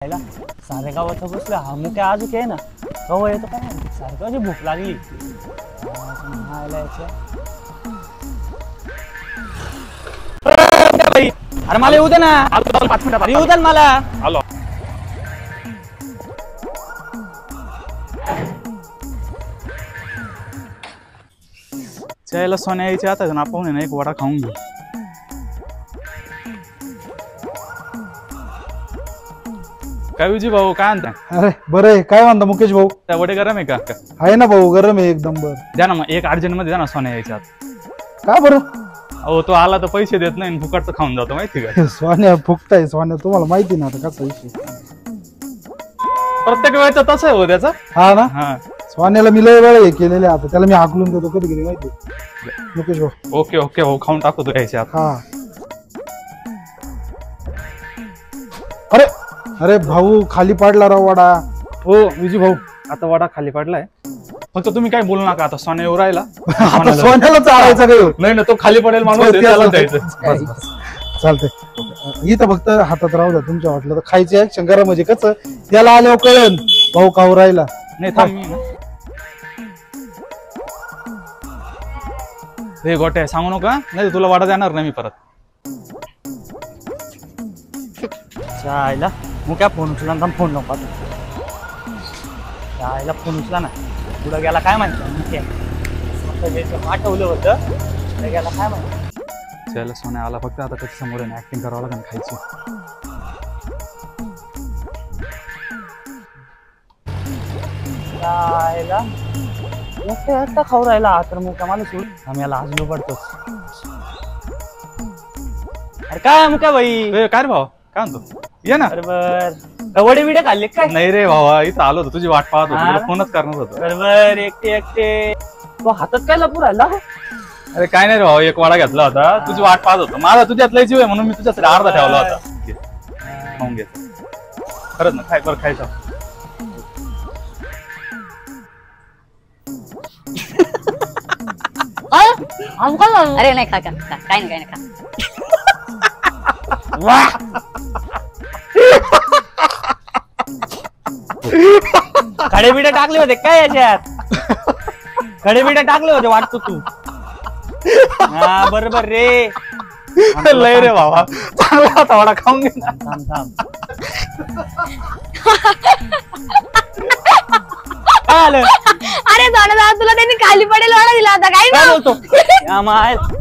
खायला सारे गावाचं बसलं हा मुक्या अजून आहे ना कवा येतो काय सारखं भूक लागली भाई अरे मला येऊ दे ना 5 मिनिटं येऊ दे मला आलो चायला सोन्या यायची आता ना आपण ना एक वडा खाऊन घेऊ काय विजय भाऊ काय आणता अरे बरं आहे काय म्हणता मुकेश भाऊ त्या वडे गरम आहे का आहे ना भाऊ गरम आहे एकदम बर द्या ना मग एक अर्जंट मध्ये द्या ना सोन्या यायच्यात का बरं अहो तो आला तर पैसे देत नाही फुकटचं खाऊन जातो माहिती का सोन्या फुकताय सोन्या तुम्हाला माहिती ना आता कसा विषय प्रत्येक वेळेचा तसं आहे हो त्याचा हा ना हा सोन्याला मी लय वेळ हे केलेले आता त्याला मी हाकलून देतो कधी कधी माहिती मुकेश भाऊ ओके ओके भाऊ खाऊन टाकू तो यायच्यात हा अरे अरे भाऊ खाली पाडला राव वडा हो विजय भाऊ आता वडा खाली पडलाय फक्त तुम्ही काय बोलू नका आता सोन्या येऊ राहिला आता सोन्याला चालायचं काय नाही ना तो खाली पडेल माणूस त्याला द्यायचं चालतंय इथं फक्त हातात राहू द्या तुमच्या वाटलं तर खायचे शंकरा म्हणजे कसं त्याला आल्यावर कळेल भाऊ खाऊ राहिला नाही थांब मी हे गोट्या सांगू नका नाही तुला वाडा देणार नाही मी परत चायला मुक्या फोन उचला ना फोन नको चायला फोन उचला ना पुढं गेला काय माहिती मुक्या आठवलं होतं पुढे गेला काय माहिती त्याला सोन्या आला फक्त आता त्याच्या समोर ऍक्टिंग करावं लागेल खायची चायला एकटा खाऊ राहिला तर मुक्या मला सोड आम्ही याला आजलो पडतोच अरे काय मुक्या भाई काय रे भाऊ काय म्हणतो ये ना बरोबर वडे बिडे खाल्ले काय नाही रे भावा इथं आलो होतो तुझी वाट पाहत होतो तुला फोनच करणार होतो बरोबर एकटे तो हातात काय लपू राहिला अरे काय नाही रे भाऊ एक वाडा घेतला होता तुझी वाट पाहत होतो माझा तुझ्यात लय जीव आहे म्हणून मी तुझ्यासाठी अर्धा ठेवला होता खाऊन घे खरंच ना काय बरं खायचं अरे नाही खा काय नाही खा खडे बिडे टाकले होते काय याच्यात खडे बिडे टाकले होते वाटतो तू हा बरोबर रे लय रे भावा चांगला होता वाडा खाऊन घे ना थांब थांब अरे तुला त्यांनी खाली पडेल वाडा दिला होता काय काय बोलतो